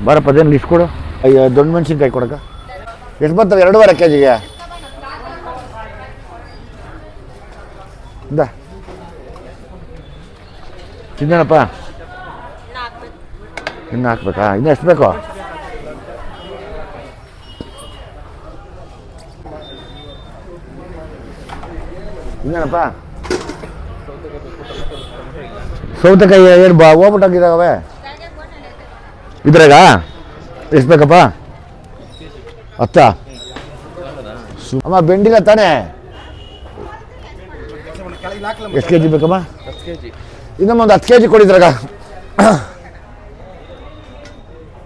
ಬರಪ್ಪ ಅದೇನು ಲಿಸ್ಟ್ ಕೊಡು. ಅಯ್ಯೋ ದೊಡ್ಡ ಮೆಣಸಿನ್ಕಾಯಿ ಕೊಡಕ ಎಷ್ಟು ಬರ್ತವೆ? 2.5 kg ಇಂದ ತಿನ್ನೋಣಪ್ಪ. ಇನ್ನು ಹಾಕ್ಬೇಕಾ? ಇನ್ನು ಎಷ್ಟು ಬೇಕು? ಇನ್ನೇನಪ್ಪ ಸೌತೆಕಾಯಿ ಏನು ಹೋಗ್ಬಿಟ್ಟಾಗಿದ್ದಾವೆ ಇದ್ರಾಗ? ಎಷ್ಟು ಬೇಕಪ್ಪ? 10 ಅಮ್ಮ ಬೆಂಡಿಲ್ಲ ತಾನೇ? ಎಷ್ಟು kg ಬೇಕಮ್ಮ? ಇನ್ನೊಂದು 10 kg ಕೊಡಿದ್ರಾಗ.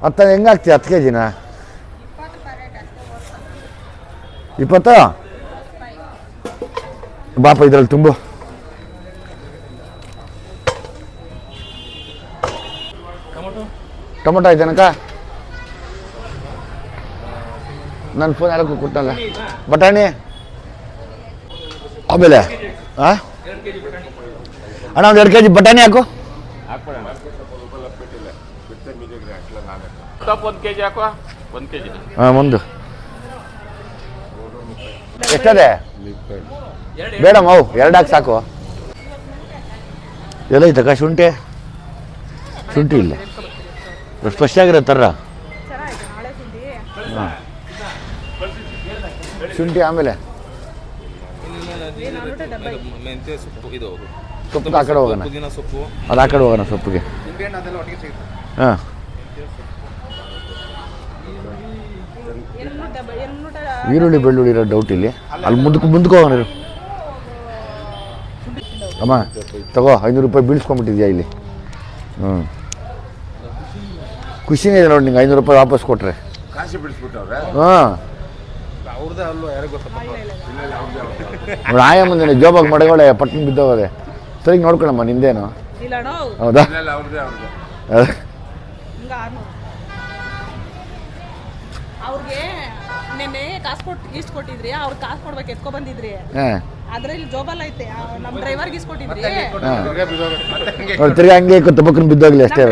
10 ಹೆಂಗಾಗ್ತೀಯ? 10 kg 20? ಬಾಪ ಇದ್ರಲ್ಲಿ ತುಂಬು. ಟೊಮೊಟೊ ಆಯ್ತನಕ್ಕ? ನನ್ನ ಫೋನ್ ಯಾರಕ್ಕೂ ಕೊಟ್ಟಲ್ಲ. ಬಟಾಣಿ ಆಮೇಲೆ ಹಾಂ ಅಣ್ಣ ಒಂದು 2 kg ಬಟಾಣಿ ಹಾಕು. ಹಾಂ ಒಂದು ಎಷ್ಟದೆ? ಬೇಡ ಮಾವು 2 ಹಾಕಿ ಸಾಕು. ಎಲ್ಲ ಐತಕ್ಕ ಶುಂಠಿ? ಶುಂಠಿ ಇಲ್ಲ ಸ್ಪಷ್ಟ ಆಗಿರೋ ಥರ. ಹಾಂ ಶುಂಠಿ ಆಮೇಲೆ ಸೊಪ್ಪು ಆ ಕಡೆ ಹೋಗೋಣ. ಅದು ಆ ಕಡೆ ಹೋಗೋಣ ಸೊಪ್ಪಿಗೆ. ಹಾಂ ಈರುಳ್ಳಿ ಬೆಳ್ಳುಳ್ಳಿ ಇರೋ ಡೌಟ್ ಇಲ್ಲಿ. ಅಲ್ಲಿ ಮುಂದಕ್ಕೆ ಹೋಗೋಣ. ಅಮ್ಮ ತಗೋ 500 ರೂಪಾಯಿ ಬೀಳ್ಸ್ಕೊಂಬಿಟ್ಟಿದ್ಯಾ ಇಲ್ಲಿ. ಹ್ಞೂ ಖುಷಿನೇ ಇದೆ ನೋಡಿ ನಿಂಗೆ 500 ರೂಪಾಯಿ ವಾಪಸ್ ಕೊಟ್ರೆ. ಹಾಂ ನೋಡಿ ಆಯ ಮುಂದೆ ಜೋಬಾಗಿ ಮಡಗೋಳೆ ಪಟ್ಟಣ ಬಿದ್ದೋಗದೆ. ಸರಿ ನೋಡ್ಕೊಳಮ್ಮ ನಿಂದೇನು? ಹೌದಾ? ತಿರ್ಗಿ ಹಂಗೆ ತಪ್ಪಕ್ಕನ ಬಿದ್ದೋಗ್ಲಿ ಅಷ್ಟೇ.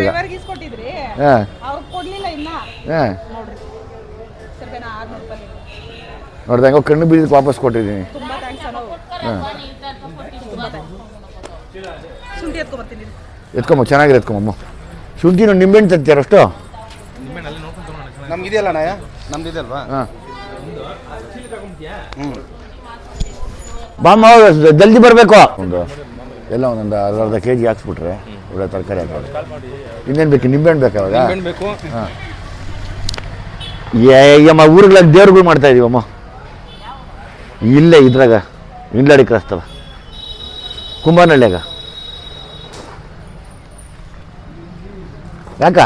ನೋಡ್ದೆ ಹಂಗೋ ಕಣ್ಣು ಬೀಳಕ್ಕೆ ವಾಪಸ್ ಕೊಟ್ಟಿದ್ದೀನಿ. ಎತ್ಕೊಂಬ ಚೆನ್ನಾಗಿರೋ ಎತ್ಕೊಂಬಮ್ಮ. ಶುಂಠಿ ನಿಂಬೆಹಣ್ಣು ತಂತೀರ ಅಷ್ಟು? ನಮ್ಗಿದೆಯಲ್ಲ ನಾಯ ನಮ್ದಿದೆಯಲ್ವಾ? ಹಾಂ ಬಾಮ್ಮ ಜಲ್ದಿ ಬರಬೇಕು. ಎಲ್ಲ ಒಂದೊಂದು ಅರ್ಧ kg ಹಾಕ್ಸ್ಬಿಟ್ರೆ ಒಳ್ಳೆ ತರಕಾರಿ ಹಾಕೋದು. ಇನ್ನೇನು ಬೇಕು? ನಿಂಬೆಹಣ್ಣು ಬೇಕಾ ಅವಾಗ? ಹಾಂ ಅಮ್ಮ ಊರುಗಳಾಗ ದೇವ್ರುಗಳು ಮಾಡ್ತಾ ಇದೀವಮ್ಮ. ಇಲ್ಲೇ ಇದ್ರಾಗ ಇಂಡ್ಲಾಡಿ ಕ್ರಾಸ್ತವ ಕುಂಬನಹಳ್ಳಿಯಾಗ. ಯಾಕ?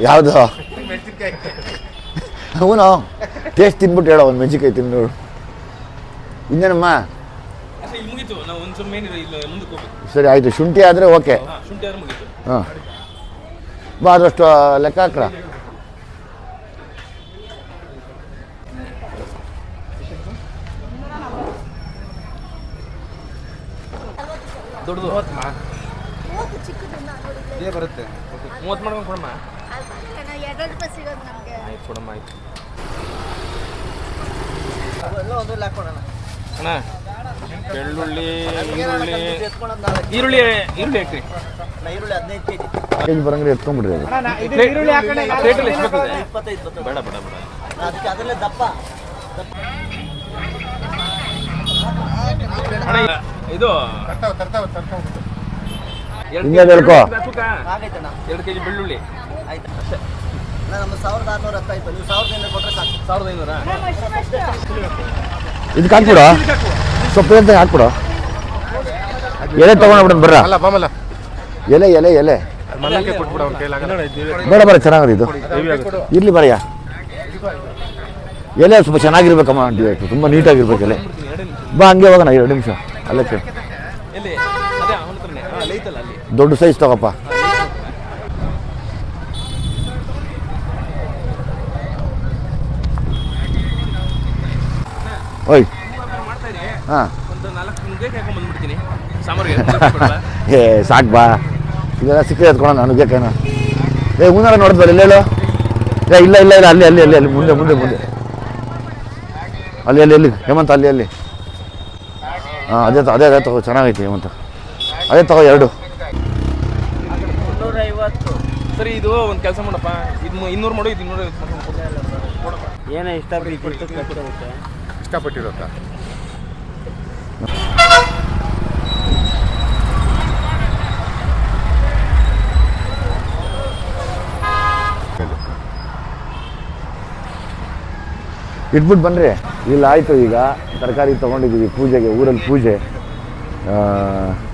ಯಾವುದು? ಅವನು ಟೇಸ್ಟ್ ತಿನ್ಬಿಟ್ಟು ಹೇಳೋ ಒಂದು ಮೆಣಸಿನ್ಕಾಯಿ ತಿನ್ನು. ಇನ್ನೇನಮ್ಮ? ಸರಿ ಆಯಿತು. ಶುಂಠಿ ಆದರೆ ಓಕೆ. ಹಾಂ ಬಾ ಅದಷ್ಟು ಲೆಕ್ಕ ಹಾಕ್ರ. ದೊಡ್ಡದು ಬರುತ್ತೆ 30 ಮಾಡ್ಕೊಂಡು ಕೊಡಮ್ಮ. ಕೊಡಮ್ಮ ಆಯ್ತು. ಅಣ್ಣ ಬೆಳ್ಳುಳ್ಳಿ ಈರುಳ್ಳಿ ಹಾಕ್ರಿ. ಈರುಳ್ಳಿ 15 kg ಬರಂಗ್ರೆ ಎತ್ಕೊಂಡ್ಬಿಡ್ರಿ. ಬೇಡ ದಪ್ಪ ಇದು ಹಿಂಗೆ ಹೇಳ್ಕೊ. 2 kg ಬೆಳ್ಳುಳ್ಳಿ ಆಯ್ತು ಅಷ್ಟೇ. ನಮ್ಮ 1600 ಆಯ್ತು. ನೀವು 1500 ಕೊಟ್ಟರೆ ಸಾಕು. 1500 ಇದಕ್ಕೆ ಹಾಕ್ಬಿಡು. ಸೊಪ್ಪು ಅಂತ ಹಾಕ್ಬಿಡು. ಎಲೆ ತೊಗೊಂಡ್ಬಿಡೋಣ ಬರ್ರ. ಎಲೆ ಎಲೆ ಎಲೆ ಬೇಡ ಬರ ಚೆನ್ನಾಗದ ಇದು. ಇರ್ಲಿ ಬರಯ್ಯ. ಎಲೆ ಸ್ವಲ್ಪ ಚೆನ್ನಾಗಿರ್ಬೇಕಮ್ಮ. ತುಂಬ ನೀಟಾಗಿರ್ಬೇಕು ಎಲೆ. ಬಾ ಹಂಗೆ ಹೋಗೋಣ 2 ನಿಮಿಷ ಅಲ್ಲೇ ಕೇಳಿ. ದೊಡ್ಡ ಸೈಜ್ ತಗೋಪ್ಪ. ಓಯ್ ಹಾಂ ಒಂದು 4 ನುಗ್ಗೆ ಹಾಕೊಂಡು ಬಂದ್ಬಿಡ್ತೀನಿ ಸಾಂಬಾರಿಗೆ. ಏ ಸಾಕು ಬಾ, ಇದೆಲ್ಲ ಸಿಕ್ಕದೆ ಎತ್ಕೊಳ್ಳೋಣ ನುಗ್ಗೆಕಾಯಿನ. ಏ ಮುಂದೆ ನೋಡಿದ್ವಲ್ಲ ಎಲ್ಲೇಳು? ಏ ಇಲ್ಲ ಇಲ್ಲ ಇಲ್ಲ, ಅಲ್ಲಿ ಅಲ್ಲಿ ಅಲ್ಲಿ ಅಲ್ಲಿ ಮುಂದೆ ಮುಂದೆ ಮುಂದೆ ಅಲ್ಲಿ ಅಲ್ಲಿ ಅಲ್ಲಿ ಹೇಮಂತ ಅಲ್ಲಿ ಅಲ್ಲಿ. ಹಾಂ ಅದೇ ಅದೇ ಅದೇ ತಗೋ, ಚೆನ್ನಾಗೈತಿ ಹೇಮಂತ, ಅದೇ ತಗೋ 2. 250. ಸರಿ ಇದು ಒಂದು ಕೆಲಸ ಮಾಡಪ್ಪ, ಇದು 200 ಮಾಡು, ಇದು 250 ಕೊಡಪ್ಪ. ಏನೋ ಇಷ್ಟಪಟ್ಟಿರುತ್ತಾ? ಇಟ್ಬಿಟ್ಟು ಬನ್ನಿರಿ. ಇಲ್ಲ ಆಯಿತು, ಈಗ ತರಕಾರಿ ತೊಗೊಂಡಿದ್ದೀವಿ ಪೂಜೆಗೆ, ಊರಲ್ಲಿ ಪೂಜೆ.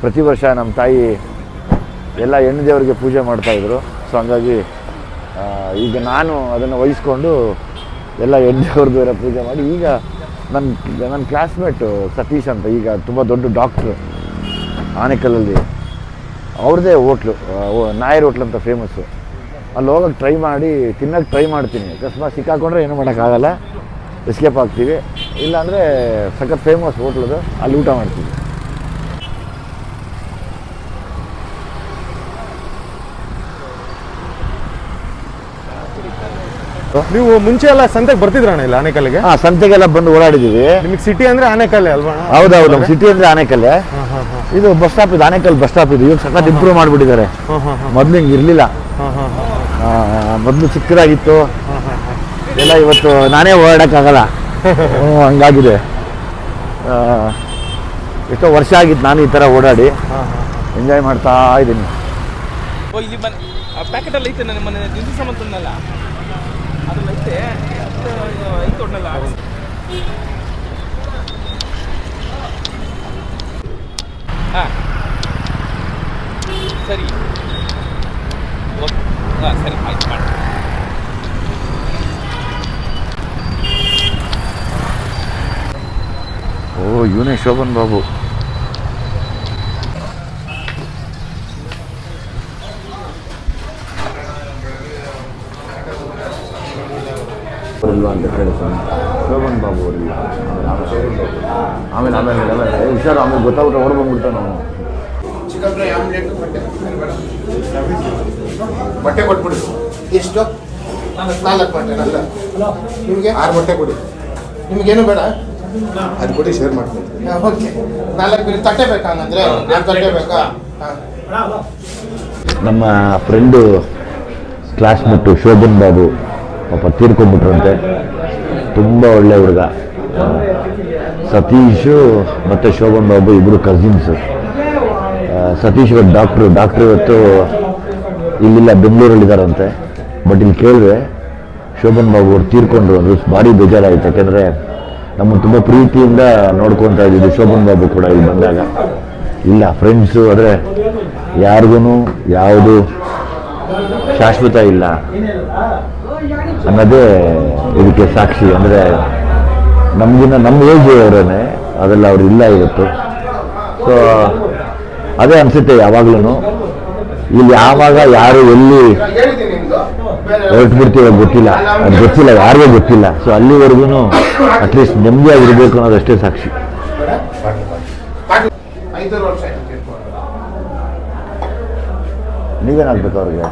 ಪ್ರತಿ ವರ್ಷ ನಮ್ಮ ತಾಯಿ ಎಲ್ಲ ಹೆಣ್ಣು ದೇವರಿಗೆ ಪೂಜೆ ಮಾಡ್ತಾಯಿದ್ರು. ಸೊ ಹಂಗಾಗಿ ಈಗ ನಾನು ಅದನ್ನು ವಹಿಸ್ಕೊಂಡು ಎಲ್ಲ ಹೆಣ್ಣು ದೇವ್ರದ್ದು ಎಲ್ಲ ಪೂಜೆ ಮಾಡಿ, ಈಗ ನನ್ನ ಕ್ಲಾಸ್ಮೇಟು ಸತೀಶ್ ಅಂತ, ಈಗ ತುಂಬ ದೊಡ್ಡ ಡಾಕ್ಟ್ರು ಆನೇಕಲ್ಲಲ್ಲಿ, ಅವ್ರದ್ದೇ ಹೋಟ್ಲು, ನಾಯರ್ ಹೋಟ್ಲ್ ಅಂತ ಫೇಮಸ್ಸು. ಅಲ್ಲಿ ಹೋಗೋಕ್ಕೆ ಟ್ರೈ ಮಾಡಿ, ತಿನ್ನೋಕ್ಕೆ ಟ್ರೈ ಮಾಡ್ತೀನಿ. ಅಕಸ್ಮಾತ್ ಸಿಕ್ಕಾಕೊಂಡ್ರೆ ಏನೂ ಮಾಡೋಕ್ಕಾಗಲ್ಲ, ಎಸ್ಕೇಪ್ ಆಗ್ತೀವಿ. ಇಲ್ಲಾಂದರೆ ಸಖತ್ ಫೇಮಸ್ ಹೋಟ್ಲದು, ಅಲ್ಲಿ ಊಟ ಮಾಡ್ತೀವಿ. ನೀವು ಮುಂಚೆ ಎಲ್ಲ ಸಂತೆಗೆ ಬರ್ತಿದ್ರಣ್ಣ ಇಲ್ಲ ಆನೇಕಲ್ಗೆ? ಹಾಂ, ಸಂತೆಗೆಲ್ಲ ಬಂದು ಓಡಾಡಿದ್ದೀವಿ. ನಿಮಗೆ ಸಿಟಿ ಅಂದರೆ ಆನೇಕಲ್ಲೇ ಅಲ್ವಾ? ಹೌದೌದು, ನಮ್ಮ ಸಿಟಿ ಅಂದರೆ ಆನೇಕಲ್ಲೇ. ಇದು ಬಸ್ ಸ್ಟಾಪ್ ಇದು, ಆನೇಕಲ್ ಬಸ್ ಸ್ಟಾಪ್ ಇದು. ಇವಾಗ ಸಖತ್ ಇಂಪ್ರೂವ್ ಮಾಡಿಬಿಟ್ಟಿದ್ದಾರೆ. ಮೊದಲು ಹಿಂಗೆ ಇರಲಿಲ್ಲ, ಮೊದಲು ಚಿಕ್ಕದಾಗಿತ್ತು ಎಲ್ಲ. ಇವತ್ತು ನಾನೇ ಓಡಾಡೋಕ್ಕಾಗಲ್ಲ, ಹಂಗಾಗಿದೆ. ಎಷ್ಟೋ ವರ್ಷ ಆಗಿತ್ತು ನಾನು ಈ ಥರ ಓಡಾಡಿ, ಎಂಜಾಯ್ ಮಾಡ್ತಾ ಇದ್ದೀನಿ. ಓ ಇಲ್ಲಿ ಬನ್ನಿ, ಆ ಪ್ಯಾಕೆಟಲ್ಲಿ ಐತೆ ನನ್ನ ಮನೆ ದಿನಸಿ ಸಾಮಾನು ತಂದಲ್ಲ, ಅದ್ರಲ್ಲಿ ಐತೆ, ಐತೆ ಒಟ್ಟಲ್ಲ. ಹಾಂ ಸರಿ, ಹಾಂ ಸರಿ ಆಯ್ತು ಮಾಡಿ. ಓ ಇವನೇ ಶೋಭನ್ ಬಾಬು. ಅವರಿಲ್ವಾ ಅಂತ ಕೇಳ್ತಾನೆ. ಶೋಭನ್ ಬಾಬು ಅವರಿಲ್ಲ. ಆಮೇಲೆ ಆಮೇಲೆ ಆಮೇಲೆ ಹುಷಾರು, ಆಮೇಲೆ ಗೊತ್ತಾಗ್ಬಿಟ್ಟು ಓಡ್ಬಂದ್ಬಿಡ್ತಾನೆ ಅವನು. ಚಿಕನ್ ಫ್ರೈ ಆಮ್ಲೆಟ್ ಮೊಟ್ಟೆ ಕೊಟ್ಬಿಡಿ. ಎಷ್ಟು? 4 ಮೊಟ್ಟೆ. ಅಲ್ಲ ನಿಮಗೆ 6 ಮೊಟ್ಟೆ ಕೊಡಿ. ನಿಮಗೇನು ಬೇಡ, ಅದು ಕೊಡಿ, ಶೇರ್ ಮಾಡ್ತೀನಿ. ಓಕೆ, 4 ತಟ್ಟೆ ಬೇಕಾ? ಹಂಗಂದ್ರೆ 4 ತಟ್ಟೆ ಬೇಕಾ? ನಮ್ಮ ಫ್ರೆಂಡು ಕ್ಲಾಸ್ಮೇಟು ಶೋಭನ್ ಬಾಬು ಪಾಪ ತೀರ್ಕೊಂಡ್ಬಿಟ್ರಂತೆ. ತುಂಬ ಒಳ್ಳೆ ಹುಡುಗ. ಸತೀಶು ಮತ್ತು ಶೋಭನ್ ಬಾಬು ಇಬ್ಬರು ಕಸಿನ್ಸು. ಸತೀಶ್ ಇವತ್ತು ಡಾಕ್ಟ್ರು ಇವತ್ತು ಇಲ್ಲಿಲ್ಲ, ಬೆಂಗಳೂರಲ್ಲಿದ್ದಾರಂತೆ. ಬಟ್ ಇಲ್ಲಿ ಕೇಳಿದ್ರೆ ಶೋಭನ್ ಬಾಬು ಅವ್ರು ತೀರ್ಕೊಂಡ್ರು. ಅದು ಭಾರಿ ಬೇಜಾರಾಯಿತು, ಯಾಕೆಂದರೆ ನಮ್ಮನ್ನು ತುಂಬ ಪ್ರೀತಿಯಿಂದ ನೋಡ್ಕೊತಾ ಇದ್ದಿದ್ದು ಶೋಭನ್ ಬಾಬು ಕೂಡ ಇಲ್ಲಿ ಬಂದಾಗ. ಇಲ್ಲ ಫ್ರೆಂಡ್ಸು ಆದರೆ ಯಾರಿಗೂ ಯಾವುದು ಶಾಶ್ವತ ಇಲ್ಲ ಅನ್ನೋದೇ ಇದಕ್ಕೆ ಸಾಕ್ಷಿ. ಅಂದರೆ ನಮಗಿನ್ನ ನಮ್ಮ ಏಜ್ ಅವರೇ, ಅದೆಲ್ಲ ಅವ್ರು ಇಲ್ಲ ಇವತ್ತು. ಸೊ ಅದೇ ಅನಿಸುತ್ತೆ ಯಾವಾಗ್ಲೂ. ಇಲ್ಲಿ ಯಾವಾಗ ಯಾರು ಎಲ್ಲಿ ಹೊರಟು ಬಿಡ್ತೀವೋ ಗೊತ್ತಿಲ್ಲ, ಅದು ಗೊತ್ತಿಲ್ಲ, ಯಾರಿಗೂ ಗೊತ್ತಿಲ್ಲ. ಸೊ ಅಲ್ಲಿವರೆಗೂ ಅಟ್ಲೀಸ್ಟ್ ನೆಮ್ಮದಿಯಾಗಿರ್ಬೇಕು ಅನ್ನೋದಷ್ಟೇ ಸಾಕ್ಷಿ. 5 ವರ್ಷ ಆಯ್ತು. ನೀವೇನಾಗಬೇಕು ಅವ್ರಿಗೆ?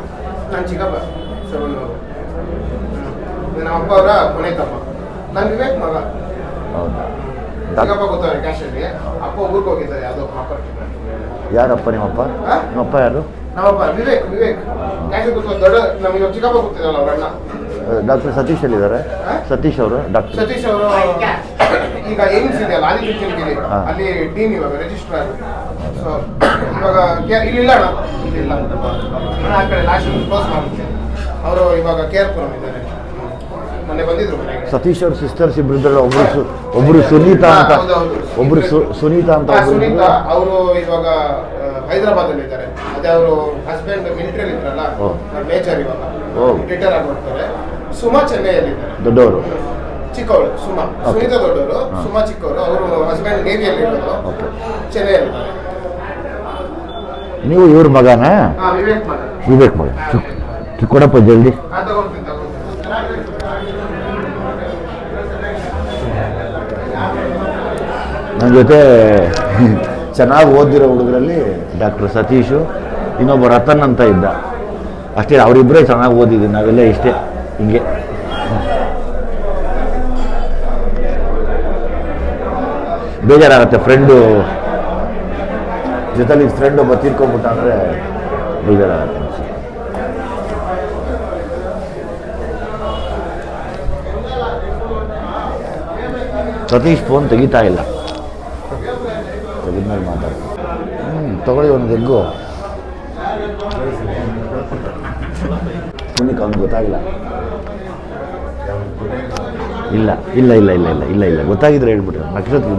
ನಾನು ಚಿಕ್ಕಪ್ಪ, ನಮ್ಮ ಅಪ್ಪ ಅವರ ಕೊನೆ ತಮ್ಮ. ನಾನು ವಿವೇಕ್ ಮಗ. ಹೌದಾ? ಚಿಕ್ಕಪ್ಪ ಗೊತ್ತವ್ರೆ ಕ್ಯಾಶಲ್ಲಿ. ಅಪ್ಪ ಊರಿಗೆ ಹೋಗಿದ್ದಾರೆ ಯಾವುದೋ ಪ್ರಾಪರ್ಟಿ. ಯಾರಪ್ಪ ನಿಮ್ಮಪ್ಪ? ನಿಮ್ಮಪ್ಪ ಯಾರು? ನಮ್ಮಪ್ಪ ವಿವೇಕ್ ಕ್ಯಾಶ್ ಗೊತ್ತ. ದೊಡ್ಡ ನಮಗೆ ಚಿಕ್ಕಪ್ಪ ಗೊತ್ತಿರಲ್ಲ ಅವ್ರ ಅಣ್ಣ. ಡಾಕ್ಟರ್ ಸತೀಶ್ ಅಲ್ಲಿದ್ದಾರೆ. ಸತೀಶ್ ಅವರು ಡಾಕ್ಟರ್ ಸತೀಶ್ ಅವರು ಈಗ ಏಮ್ಸ್ ಇದೆಯಲ್ಲ ಆದಿತ್ಯಗಿರಿ, ಅಲ್ಲಿ ಡೀನ್ ಇವಾಗ ರಿಜಿಸ್ಟ್ರಾರ್. ಸೊ ಇವಾಗ ಇಲ್ಲಿಲ್ಲ ಅಣ್ಣ, ಇಲ್ಲಿಲ್ಲ ಅಣ್ಣ, ಆ ಕಡೆ ಲಾಸ್ಟ್ ಕ್ಲೋಸ್ ಮಾಡುತ್ತೆ. ಅವರು ಇವಾಗ ಕೇರ್ಪುರಂ ಇದ್ದಾರೆ. ಮೊನ್ನೆ ಬಂದಿದ್ರು ಮನೆಗೆ. ಸತೀಶ್ ಅವ್ರ ಸಿಸ್ಟರ್ಸ್ ಇಬ್ರು ಇದ್ದಾರೆ. ಒಬ್ರು ಸುನೀತಾ ಅಂತ, ಒಬ್ರು ಸುನೀತಾ ಅಂತ. ಸುನೀತಾ ಅವರು ಇವಾಗ ಹೈದರಾಬಾದ್ ಅಲ್ಲಿ ಇದ್ದಾರೆ. ಅದೇ ಅವರು ಹಸ್ಬೆಂಡ್ ಮಿಲಿಟರಿ ಇದ್ರಲ್ಲ, ಮೇಜರ್, ಇವಾಗ ರಿಟೈರ್ ಆಗ್ಬಿಡ್ತಾರೆ. ಸುಮಾ ಚೆನ್ನೈಯಲ್ಲಿದ್ದಾರೆ, ದೊಡ್ಡವರು. ಚಿಕ್ಕವಳು ಸುಮಾ. ಸುನೀತಾ ದೊಡ್ಡವರು, ಸುಮಾ ಚಿಕ್ಕವರು. ಅವರು ಹಸ್ಬೆಂಡ್ ನೇವಿಯಲ್ಲಿ ಇರೋದು, ಚೆನ್ನೈಯಲ್ಲಿದ್ದಾರೆ. ನೀವು ಇವ್ರ ಮಗನಾ? ವಿವೇಕ್ ಮಗ. ವಿವೇಕ್ ಮಗ. ಕೊಡಪ್ಪ ಜಲ್ದಿ. ನನ್ನ ಜೊತೆ ಚೆನ್ನಾಗಿ ಓದಿರೋ ಹುಡುಗರಲ್ಲಿ ಡಾಕ್ಟರ್ ಸತೀಶು, ಇನ್ನೊಬ್ಬ ರತನ್ ಅಂತ ಇದ್ದ. ಅಷ್ಟೇ, ಅವರಿಬ್ಬರೇ ಚೆನ್ನಾಗಿ ಓದಿದ್ದೀವಿ ನಾವೆಲ್ಲ ಇಷ್ಟೇ ಹಿಂಗೆ. ಬೇಜಾರಾಗುತ್ತೆ ಫ್ರೆಂಡು ಜೊತೆಲಿ ಫ್ರೆಂಡ್ ಒಬ್ಬ ತೀರ್ಕೊಂಡ್ಬಿಟ್ಟ ಅಂದರೆ ಬೇಜಾರಾಗುತ್ತೆ. ಸತೀಶ್ ಫೋನ್ ತೆಗಿತಾ ಇಲ್ಲ, ತೆಗೆದ್ಮೇಲೆ ಮಾತಾಡ್ತೀನಿ. ತಗೊಳ್ಳಿ ಒಂದು ಎಗ್ಗು. ಪುಣ್ಯಕ್ಕೆ ಅವ್ನಿಗೆ ಗೊತ್ತಾಗಿಲ್ಲ. ಇಲ್ಲ ಇಲ್ಲ ಇಲ್ಲ ಇಲ್ಲ ಇಲ್ಲ ಇಲ್ಲ ಇಲ್ಲ ಗೊತ್ತಾಗಿದ್ರೆ ಹೇಳ್ಬಿಟ್ರೆ ನಕ್ಷತ್ರ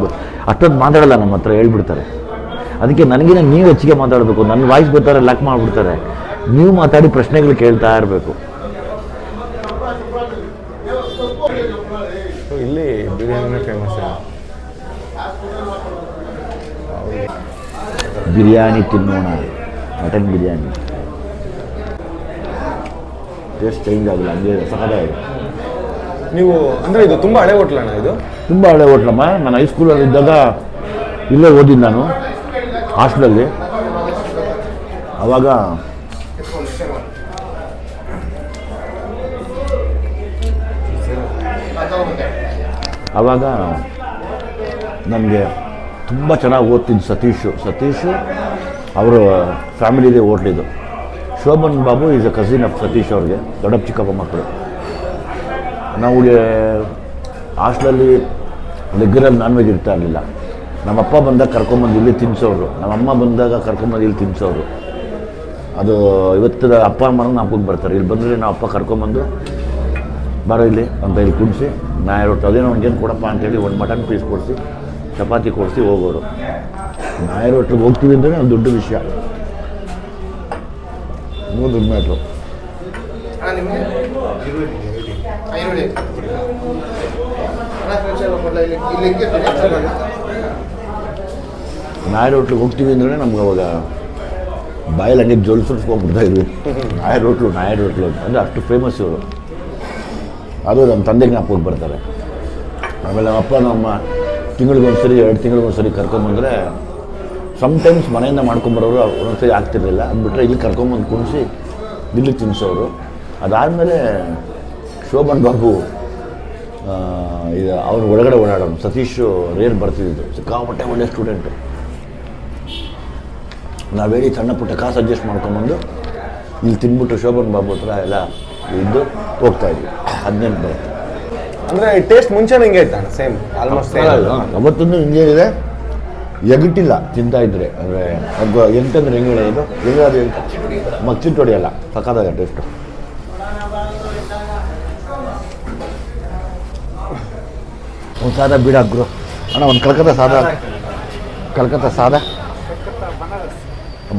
ಅಷ್ಟೊಂದು ಮಾತಾಡಲ್ಲ ನಮ್ಮ ಹತ್ರ, ಹೇಳ್ಬಿಡ್ತಾರೆ. ಅದಕ್ಕೆ ನನಗಿನ ನೀವು ಹೆಚ್ಚಿಗೆ ಮಾತಾಡಬೇಕು. ನನ್ನ ವಾಯ್ಸ್ ಬರ್ತಾರೆ ಲಾಕ್ ಮಾಡಿಬಿಡ್ತಾರೆ. ನೀವು ಮಾತಾಡಿ ಪ್ರಶ್ನೆಗಳು ಕೇಳ್ತಾ ಇರಬೇಕು. ಇಲ್ಲಿ ಬಿರಿಯಾನಿ ಫೇಮಸ್. ಬಿರಿಯಾನಿ ತಿನ್ನೋಣ, ಮಟನ್ ಬಿರಿಯಾನಿ. ಟೇಸ್ಟ್ ಚೇಂಜ್ ಆಗಿಲ್ಲ, ಹಂಗೆ ಸಖತ್ತಾಗಿದೆ. ನೀವು ಅಂದರೆ ಇದು ತುಂಬ ಹಳೆ ಹೋಟ್ಲಣ್ಣ ಇದು? ತುಂಬ ಹಳೆ ಹೋಟ್ಲಮ್ಮ. ನಾನು ಹೈಸ್ಕೂಲಲ್ಲಿ ಇದ್ದಾಗ ಇಲ್ಲೇ ಓದಿದ್ದು ನಾನು ಹಾಸ್ಟೆಲಲ್ಲಿ. ಆವಾಗ ನನಗೆ ತುಂಬ ಚೆನ್ನಾಗಿ ಓದ್ತಿದ್ದು ಸತೀಶು ಅವರು ಫ್ಯಾಮಿಲಿದೆ ಹೋಟ್ಲಿದ್ದು. Shoban Babu is a cousin of Satish ಅವ್ರಿಗೆ, ದೊಡ್ಡಪ್ಪ ಚಿಕ್ಕಪ್ಪ ಮಕ್ಕಳು. ನಾವು ಹಾಸ್ಟೆಲಲ್ಲಿ ರೆಗ್ಯುಲರ್ ನಾನ್ ವೆಜ್ ಇರ್ತಾ ಇರಲಿಲ್ಲ. ನಮ್ಮಪ್ಪ ಬಂದಾಗ ಕರ್ಕೊಂಬಂದು ಇಲ್ಲಿ ತಿನ್ನಿಸೋರು, ನಮ್ಮಮ್ಮ ಬಂದಾಗ ಕರ್ಕೊಂಬಂದು ಇಲ್ಲಿ ತಿನ್ನಿಸೋರು. ಅದು ಇವತ್ತಿನ ಅಪ್ಪ ಅಮ್ಮನ ನಾಲ್ಕು ಬರ್ತಾರೆ. ಇಲ್ಲಿ ಬಂದರೆ ನಾವು ಅಪ್ಪ ಕರ್ಕೊಂಬಂದು ಬರೋ ಇಲ್ಲಿ ಅಂತ ಇಲ್ಲಿ ಕುಡಿಸಿ ನಾಯಿ ರೊಟ್ಟಿ ಅದೇನೋ ಒಂದೇನು ಕೊಡಪ್ಪ ಅಂತೇಳಿ ಒಂದು ಮಟನ್ ಪೀಸ್ ಕೊಡಿಸಿ ಚಪಾತಿ ಕೊಡಿಸಿ ಹೋಗೋರು. ನಾಯಿ ರೊಟ್ಟಿಗೆ ಹೋಗ್ತೀವಿ ಅಂದರೆ ಒಂದು ದೊಡ್ಡ ವಿಷಯ. 3 ಮೀಟ್ರು ನಾಯಿ ರೋಟ್ಲಿಗೆ ಹೋಗ್ತೀವಿ ಅಂದರೆ ನಮ್ಗೆ ಅವಾಗ ಬಾಯಲ್ಲಿ ಹಂಗೆ ಜೋಲ್ ಸುರಿಸ್ಕೊಂಡ್ಬಿಡ್ತಾ ಇದ್ವಿ. ನಾಯಿ ರೋಟ್ಲು ಅಂದರೆ ಅಷ್ಟು ಫೇಮಸ್ ಇವರು. ಅದು ನಮ್ಮ ತಂದೆಗೆ ಜ್ಞಾಪಕಕ್ಕೆ ಬರ್ತಾರೆ. ಆಮೇಲೆ ನಮ್ಮಪ್ಪ ನಮ್ಮ ತಿಂಗಳಿಗೊಂದ್ಸರಿ 2 ತಿಂಗಳಿಗೊಂದ್ಸರಿ ಕರ್ಕೊಂಬಂದರೆ ಸಮ್ಟೈಮ್ಸ್ ಮನೆಯಿಂದ ಮಾಡ್ಕೊಂಬರೋರು, ಒಂದೊಂದ್ಸರಿ ಆಗ್ತಿರಲಿಲ್ಲ. ಅಂದ್ಬಿಟ್ರೆ ಇಲ್ಲಿ ಕರ್ಕೊಂಬಂದು ಕುಣಿಸಿ ಇಲ್ಲಿ ತಿನ್ನಿಸೋರು. ಅದಾದಮೇಲೆ ಶೋಭನ್ ಬಾಬು ಇದು ಅವ್ರು ಒಳಗಡೆ ಓಡಾಡೋನು. ಸತೀಶು ರೇರ್ ಬರ್ತಿದ್ದು, ಸಿಕ್ಕಾಪಟ್ಟೆ ಒಳ್ಳೆ ಸ್ಟೂಡೆಂಟು. ನಾವೇಳಿ ಸಣ್ಣ ಪುಟ್ಟ ಕಾಸು ಅಡ್ಜಸ್ಟ್ ಮಾಡ್ಕೊಂಬಂದು ಇಲ್ಲಿ ತಿನ್ಬಿಟ್ಟು ಶೋಭನ್ ಬಾಬು ಹತ್ರ ಎಲ್ಲ ಇದ್ದು ಹೋಗ್ತಾಯಿದ್ವಿ. 18 ಬರುತ್ತೆ. ಅಂದರೆ ಟೇಸ್ಟ್ ಮುಂಚೆನೇ ಹಿಂಗೆ ಆಯ್ತಾ ಸೇಮ್ ಆಲ್ಮೋಸ್ಟ್ ಅವತ್ತೊಂದು ಹಿಂಗೆ ಇದೆ, ಎಗಟ್ಟಿಲ್ಲ ತಿಂತಾಯಿದ್ರೆ. ಅಂದರೆ ಎಂಟಂದ್ರೆ ಹೆಂಗೆ ಇದು ಹೆಂಗಾದ್ರು ಎಂಟ ಮಚ್ಚಿಟ್ಟು ಹೊಡಿಯಲ್ಲ, ಸಕ್ಕತ್ತಾಗ ಟೇಸ್ಟು. ಒಂದು ಸಾದ ಬೀಡ ಹಾಕ್ರು ಅಣ್ಣ, ಒಂದು ಕಲ್ಕತ್ತಾ ಸಾದ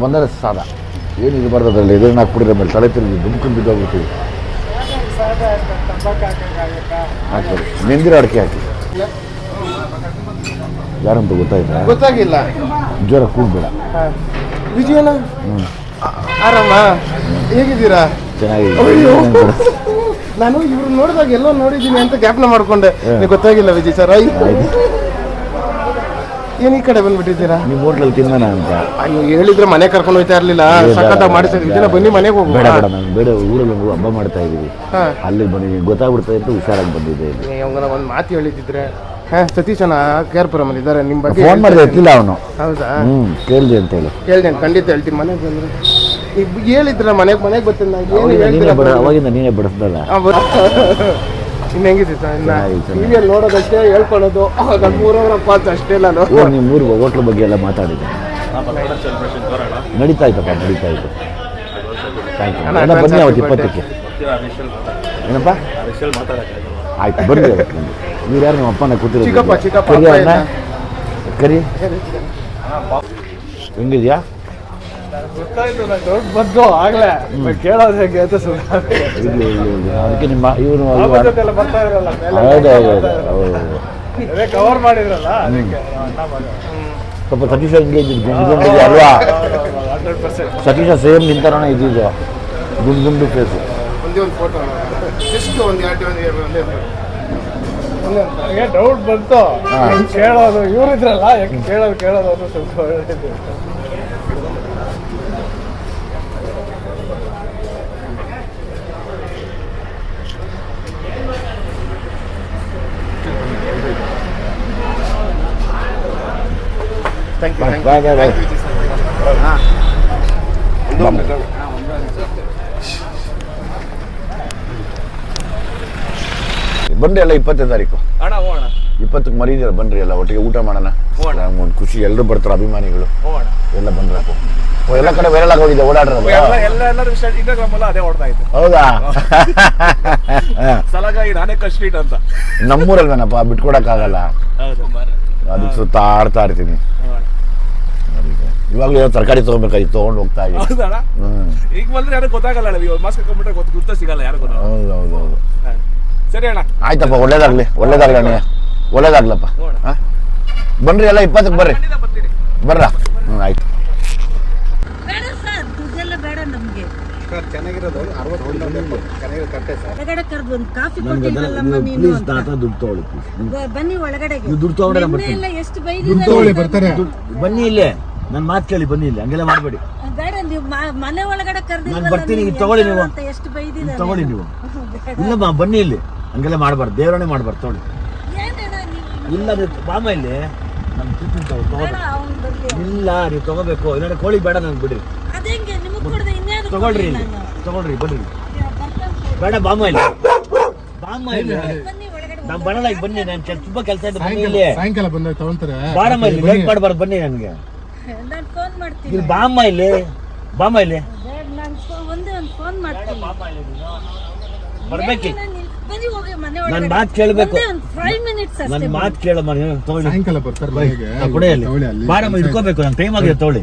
ಬನಾರಸ್ ಸಾದ ಏನು ಇದು ಬರ್ತದ್ರಲ್ಲಿ ಇದನ್ನ ಹಾಕ್ಬಿಡಿದ್ರೆ ಮೇಲೆ ತಲೆ ತಿರುಗಿ ದುಮ್ಕೊಂಡು ಬಿದ್ದೋಗ್ಬಿಡ್ತೀವಿ. ಹಾಕ್ಬಿಡಿ, ನೆಂದಿರೋ ಅಡಿಕೆ ಹಾಕಿ. ಯಾರಂತ ಗೊತ್ತಾಗಿಲ್ಲ. ಜ್ವರ ಕೂಡ್ಬೇಡ. ವಿಜಯನ ಆರಾಮ, ಹೇಗಿದ್ದೀರಾ? ಚೆನ್ನಾಗಿದೆ. ನಾನು ಇವ್ರು ನೋಡಿದಾಗ ಎಲ್ಲೋ ನೋಡಿದ್ದೀನಿ ಅಂತ ಜ್ಞಾಪನ ಮಾಡ್ಕೊಂಡೆ. ಗೊತ್ತಾಗಿಲ್ಲ ವಿಜಯ್ ಸರ್. ಏನ್ ಈ ಕಡೆ ಬಂದ್ಬಿಟ್ಟಿದ್ದೀರಾ? ನಿಮ್ಮ ಹೋಟ್ಲಲ್ಲಿ ತಿನ್ನೋಣ ಅಂತ. ಅಯ್ಯೋ, ಹೇಳಿದ್ರೆ ಮನೆ ಕರ್ಕೊಂಡು ಹೋಗ್ತಾ ಇರ್ಲಿಲ್ಲ. ಸಖತ್ತಾಗಿ ಮಾಡಿಸಿದ್ರಿ. ಇದನ್ನ ಬನ್ನಿ ಮನೆಗೆ ಹೋಗಿ. ಬೇಡ ನಾನು ಬೇಡ, ಊರಲ್ಲಿ ಹಬ್ಬ ಮಾಡ್ತಾ ಇದ್ದೀವಿ, ಅಲ್ಲಿ ಬಂದಿದ್ದೀನಿ. ಗೊತ್ತಾಗ್ಬಿಡ್ತಾ ಇತ್ತು, ಹುಷಾರಾಗಿ ಬಂದಿದ್ದೆ. ಒಂದು ಮಾತು ಹೇಳಿದ್ದಿದ್ರೆ. ಸತೀಶನ ಕೇರ್ಪುರಮಲ್ಲಿ ಇದ್ದಾರೆ, ನಿಮ್ಮ ಬಗ್ಗೆ ಫೋನ್ ಮಾಡಿದ್ರೆ ಎತ್ತಿಲ್ಲ ಅವನು. ಹೌದಾ? ಕೇಳಿದೆ ಅಂತ ಹೇಳಿ. ಕೇಳ್ದೇನು, ಖಂಡಿತ ಹೇಳ್ತೀನಿ. ಮನೆಗೆ ಬಂದ್ರೆ ಹೇಳಿದ್ರ ಮನೆಗೆ ಬರ್ತೀನಿ. ಅವಾಗಿಂದ ನೀನೇ ಬಿಡಿಸ್ದಲ್ಲ. ಇನ್ನು ಹೆಂಗಿದೆ ಸರ್? ಟಿವಿಯಲ್ಲಿ ನೋಡೋದಷ್ಟೇ, ಹೇಳ್ಕೊಳ್ಳೋದು 3 ಪಾಲ್ಸ್ ಅಷ್ಟೇ. ನಾನು ನಿಮ್ಮ ಊರು ಹೋಟ್ಲ್ ಬಗ್ಗೆ ಎಲ್ಲ ಮಾತಾಡಿದ್ದೆ. ನಡೀತಾ ಇತ್ತಪ್ಪ, ನಡೀತಾ ಇತ್ತು. ಬನ್ನಿ ಅವತ್ತು 20ಕ್ಕೆ. ಏನಪ್ಪ ಆಯ್ತು, ಬನ್ನಿ ಅವತ್ತು. ನೀವು ಯಾರು ನಿಮ್ಮ ಅಪ್ಪನ ಕೂತಿರೋ? ಕರಿ ಹೆಂಗಿದ್ಯಾ? ಬಂದು ಆಗ್ಲೇ ಕೇಳೋದು ಹೇಗೆ ಅಂತ ಅದಕ್ಕೆ ನಿಮ್ಮ ಇವನು ಕವರ್ ಮಾಡಿದ್ರಲ್ಲ. ಸ್ವಲ್ಪ ಸತೀಶ ಹಿಂಗೆ ಗುಂಡಿದೆ ಅಲ್ವಾ? ಸತೀಶ ಸೇಮ್ ನಿಂತಾರೋಣ ಇದ್ದಿದ್ದು, ಗುಂಡು ಫೇಸು. ಒಂದೇ ಒಂದು ಫೋಟೋ, ಜಸ್ಟ್ ಒಂದು ನನಗೆ ಡೌಟ್ ಬಂತು ಹಾ. ಕೇಳೋದು ಇವರಿದ್ರಲ್ಲ ಯಾಕೆ ಕೇಳೋದು ಅದು ಸ್ವಲ್ಪ ಒಳ್ಳೇದು. ಬಾಯ್ ಬಾಯ್ ಬಾಯ್ ಬನ್ರಿ ಎಲ್ಲ 20ನೇ ತಾರೀಕು ಅಣ್ಣ ಹೋಗೋಣ 20ಕ್ಕೆ ಮರೀದಿರ ಬನ್ರಿ ಎಲ್ಲ ಒಟ್ಟಿಗೆ ಊಟ ಮಾಡೋಣ ಒಂದು ಖುಷಿ ಎಲ್ಲರೂ ಬರ್ತಾರೆ ಅಭಿಮಾನಿಗಳು ಹೋಗೋಣ ಎಲ್ಲ ಬಂದ್ರ ಎಲ್ಲ ಕಡೆ ವೈರಲ್ ಆಗಿ ಹೋಗಿದೆ ಓಡಾಡ್ರಲ್ಲ ಎಲ್ಲರೂ ಇನ್ಸ್ಟಾಗ್ರಾಮ್ ಅಲ್ಲೇ ಓಡ್ತಾ ಇತ್ತು ಹೌದಾ ಸಲಾಗಿ ನಾನೇಕ ಸ್ಟ್ರೀಟ್ ಅಂತ ನಮ್ಮೂರಲ್ವೇನಪ್ಪ ಬಿಟ್ಕೊಡಕ್ಕಾಗಲ್ಲ ಅದಕ್ಕೆ ಸುತ್ತಾಡ್ತಾ ಇರ್ತೀನಿ ಇವಾಗಲೂ ಏನೋ ತರಕಾರಿ ತೊಗೊಬೇಕಾಗಿತ್ತು ತೊಗೊಂಡು ಹೋಗ್ತಾ ಇದ್ದೀನಿ ಹೌದಣ್ಣ ಈಗ ಬಂದ್ರೆ ಯಾರು ಗೊತ್ತಾಗಲ್ಲ ಅಣ್ಣ ಇವಾಗ ಮಾಸ್ಕ್ ಹಾಕೊಂಡ್ಬಿಟ್ರೆ ಗುರ್ತ ಸಿಗಲ್ಲ ಯಾರಿಗೂ ಹೌದು ಹೌದು ಹೌದು ಸರಿ ಅಣ್ಣ ಆಯ್ತಪ್ಪ ಒಳ್ಳೇದಾಗ್ಲಿ ಅಣ್ಣ ಒಳ್ಳೇದಾಗ್ಲಪ್ಪ ಹಾಂ ಬನ್ರಿ ಎಲ್ಲ 20ಕ್ಕೆ ಬರ್ರಿ ಖಂಡಿತ ಬರ್ತೀನಿ ಬರ್ರ ಆಯ್ತು ಬೇಡ ಸರ್ ದುಡ್ಡೆಲ್ಲ ಬೇಡ ನಮ್ಗೆ ಚೆನ್ನಾಗಿರೋದು 60 ಒಳಗಡೆ ಕರೆದು ಒಂದು ಕಾಫಿ ಕೊಟ್ಟಿದ್ದಲ್ಲಮ್ಮ ನೀನು ಅಂತ. ದುಡ್ಡು ತಗೊಳ್ಳಿ ಬನ್ನಿ ಒಳಗಡೆಗೆ ನೀವು ದುಡ್ಡು ತಗೊಂಡ್ರೆ ನಿನ್ನೆ ಬರ್ತೀನಿ. ಎಲ್ಲ ಎಷ್ಟು ಬೈದಿದ್ದಾರೆ ಬನ್ನಿ ಇಲ್ಲೇ ನನ್ನ ಮಾತು ಕೇಳಿ ಬನ್ನಿ ಇಲ್ಲಿ ಹಂಗೆಲ್ಲ ಮಾಡಬೇಡಿ ಬೇಡ ನೀವು ಮನೆ ಒಳಗಡೆ ನಾನು ಬರ್ತೀನಿ, ಈಗ ತಗೊಳ್ಳಿ ನೀವು. ಅಂತ ಎಷ್ಟು ಬೈದಿದ್ದಾರೆ ತಗೊಳ್ಳಿ ನೀವು ಇಲ್ಲಮ್ಮ ಬನ್ನಿ ಇಲ್ಲಿ ಹಂಗೆಲ್ಲ ಮಾಡಬಾರ್ದು ದೇವರನ್ನೇ ಮಾಡಬಾರ್ದು ತಗೊಳ್ಳಿ ಏನಣ್ಣ ನೀವು ಇಲ್ಲ ನೀವು ಬಾಮ ಇಲ್ಲಿ ನಮ್ಮ ಟ್ರೀಟ್ಮೆಂಟ್ ತಗೊಳ್ಳಿ ಬೇಡ ಅವ್ನು ಬರ್ಲಿ ಇಲ್ಲ ನೀವು ತಗೋಬೇಕು ಇಲ್ಲ ಕೋಳಿ ಬೇಡ ನನಗೆ ಬಿಡ್ರಿ ಅದೇಂಗೆ ನಿಮಗೆ ಕೊಡದೆ ಇನ್ಯಾರು ತಗೊಳ್ರಿ ಇಲ್ಲಿ ತಗೊಳ್ರಿ ಬನ್ರಿ ಬೇಡ ಬಾಮ ಇಲ್ಲಿ ಬಾಮ ಇಲ್ಲಿ ಬನ್ನಿ ಒಳಗಡೆ ನಾನು ಬರಲ್ಲ ಈಗ ಬನ್ನಿ ನಾನು ತುಂಬಾ ಕೆಲಸ ಇದೆ ಬನ್ನಿ ಇಲ್ಲಿ ಸಾಯಂಕಾಲ ಬಂದಾಗ ತಗೊಂತಾರೆ ಬಾರಮ್ಮ ಇಲ್ಲಿ ಲೇಟ್ ಮಾಡಬಾರ್ದು ಬನ್ನಿ ನನಗೆ ನಾನು ಫೋನ್ ಮಾಡ್ತೀನಿ ಇಲ್ಲಿ ಬಾಮ ಇಲ್ಲಿ ಬಾಮ ಇಲ್ಲಿ ಬೇಡ ನಾನು ಒಂದೇ ಒಂದು ಫೋನ್ ಮಾಡ್ತೀನಿ ಬರ್ಬೇಕಿ ಬನ್ನಿ ಹೋಗಿ ಮನೆ ನನ್ನ ಒಳಗಡೆ ಮಾತು ಕೇಳಬೇಕು ಒಂದೇ ಒಂದು 5 ಮಿನಿಟ್ಸ್ ನನ್ನ ಅಷ್ಟೇ ಮಾತು ಕೇಳಮ್ಮ ತಗೊಳ್ಳಿ ಸಾಯಂಕಾಲ ಬರ್ತಾರೆ ಮನೆಗೆ ಕೊಡಿ ಅಲ್ಲಿ ಬಾರಮ್ಮ ಇಟ್ಕೋಬೇಕು ನಂಗೆ ಟೈಮ್ ಆಗಿದೆ ತಗೊಳ್ಳಿ